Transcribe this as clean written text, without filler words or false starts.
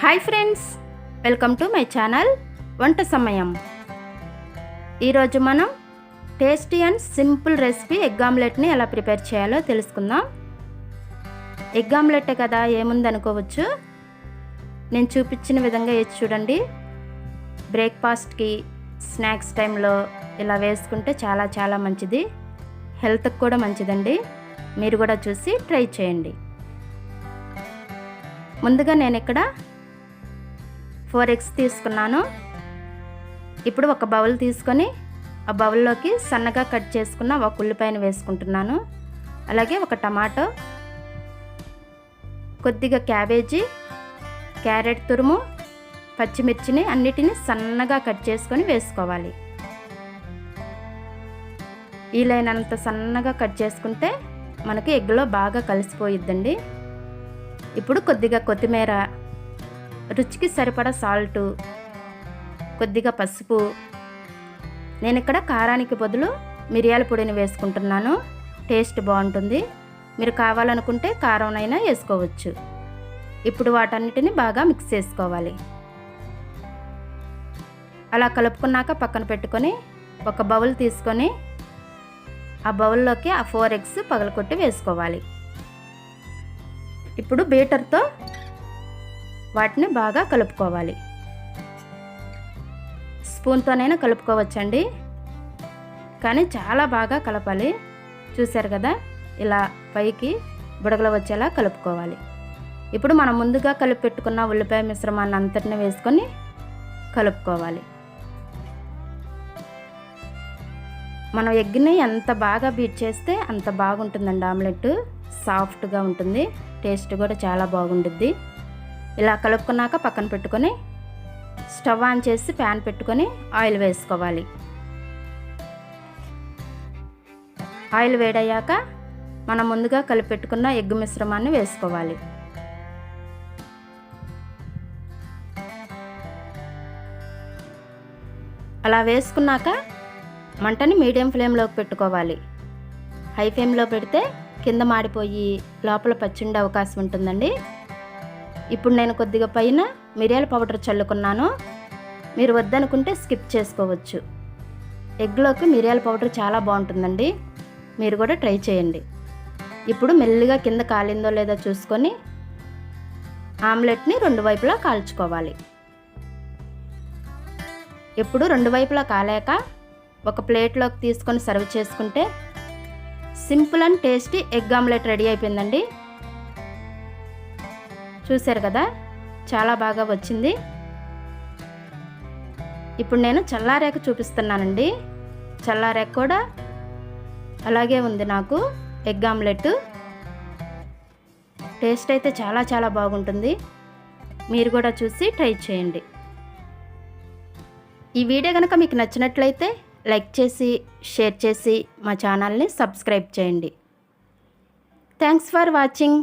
Hi friends, welcome to my channel వంట సమయం. ఈరోజు మనం tasty and simple recipe egg ఆమ్లెట్ని ఎలా ప్రిపేర్ చేయాలో తెలుసుకుందాం. ఎగ్ ఆమ్లెటే కదా, ఏముందనుకోవచ్చు. నేను చూపించిన విధంగా వేసి చూడండి. బ్రేక్ఫాస్ట్కి, స్నాక్స్ టైంలో ఇలా వేసుకుంటే చాలా చాలా మంచిది. హెల్త్కి కూడా మంచిదండి. మీరు కూడా చూసి ట్రై చేయండి. ముందుగా నేను ఇక్కడ 4 eggs తీసుకున్నాను. ఇప్పుడు ఒక బౌల్ తీసుకొని ఆ బౌల్లోకి సన్నగా కట్ చేసుకున్న ఒక ఉల్లిపాయను వేసుకుంటున్నాను. అలాగే ఒక టమాటో, కొద్దిగా క్యాబేజీ, క్యారెట్ తురుము, పచ్చిమిర్చిని అన్నిటిని సన్నగా కట్ చేసుకొని వేసుకోవాలి. వీలైనంత సన్నగా కట్ చేసుకుంటే మనకి ఎగ్లో బాగా కలిసిపోయిద్దండి. ఇప్పుడు కొద్దిగా కొత్తిమీర, రుచికి సరిపడా సాల్టు, కొద్దిగా పసుపు. నేను ఇక్కడ కారానికి బదులు మిరియాల పొడిని వేసుకుంటున్నాను. టేస్ట్ బాగుంటుంది. మీరు కావాలనుకుంటే కారంనైనా వేసుకోవచ్చు. ఇప్పుడు వాటన్నిటిని బాగా మిక్స్ చేసుకోవాలి. అలా కలుపుకున్నాక పక్కన పెట్టుకొని ఒక బౌల్ తీసుకొని ఆ బౌల్లోకి ఆ 4 eggs పగలకొట్టి వేసుకోవాలి. ఇప్పుడు బీటర్తో వాటిని బాగా కలుపుకోవాలి. స్పూన్తోనైనా కలుపుకోవచ్చండి, కానీ చాలా బాగా కలపాలి. చూశారు కదా, ఇలా పైకి బుడగలు వచ్చేలా కలుపుకోవాలి. ఇప్పుడు మనం ముందుగా కలిపి పెట్టుకున్న ఉల్లిపాయ మిశ్రమాన్ని అంతటిని వేసుకొని కలుపుకోవాలి. మనం ఎగ్ని ఎంత బాగా బీట్ చేస్తే అంత బాగుంటుందండి. ఆమ్లెట్ సాఫ్ట్గా ఉంటుంది, టేస్ట్ కూడా చాలా బాగుంటుంది. ఇలా కలుపుకున్నాక పక్కన పెట్టుకొని స్టవ్ ఆన్ చేసి ప్యాన్ పెట్టుకొని ఆయిల్ వేసుకోవాలి. ఆయిల్ వేడయ్యాక మనం ముందుగా కలిపి పెట్టుకున్న ఎగ్ మిశ్రమాన్ని వేసుకోవాలి. అలా వేసుకున్నాక మంటని మీడియం ఫ్లేమ్లోకి పెట్టుకోవాలి. హై ఫ్లేమ్లో పెడితే కింద మాడిపోయి లోపల పచ్చిండే అవకాశం ఉంటుందండి. ఇప్పుడు నేను కొద్దిగా పైన మిరియాల పౌడర్ చల్లుకున్నాను. మీరు వద్దనుకుంటే స్కిప్ చేసుకోవచ్చు. ఎగ్లోకి మిరియాల పౌడర్ చాలా బాగుంటుందండి. మీరు కూడా ట్రై చేయండి. ఇప్పుడు మెల్లిగా కింద కాలిందో లేదో చూసుకొని ఆమ్లెట్ని 2 వైపులా కాల్చుకోవాలి. ఇప్పుడు 2 వైపులా కాలాక ఒక ప్లేట్లోకి తీసుకొని సర్వ్ చేసుకుంటే simple and tasty egg omelette ready అయిపోయిందండి. చూశారు కదా, చాలా బాగా వచ్చింది. ఇప్పుడు నేను చల్లారాక చూపిస్తున్నానండి. చల్లారాక కూడా అలాగే ఉంది నాకు ఎగ్ ఆమ్లెట్. టేస్ట్ అయితే చాలా చాలా బాగుంటుంది. మీరు కూడా చూసి ట్రై చేయండి. ఈ వీడియో కనుక మీకు నచ్చినట్లయితే లైక్ చేసి, షేర్ చేసి మా ఛానల్ని సబ్స్క్రైబ్ చేయండి. Thanks for watching.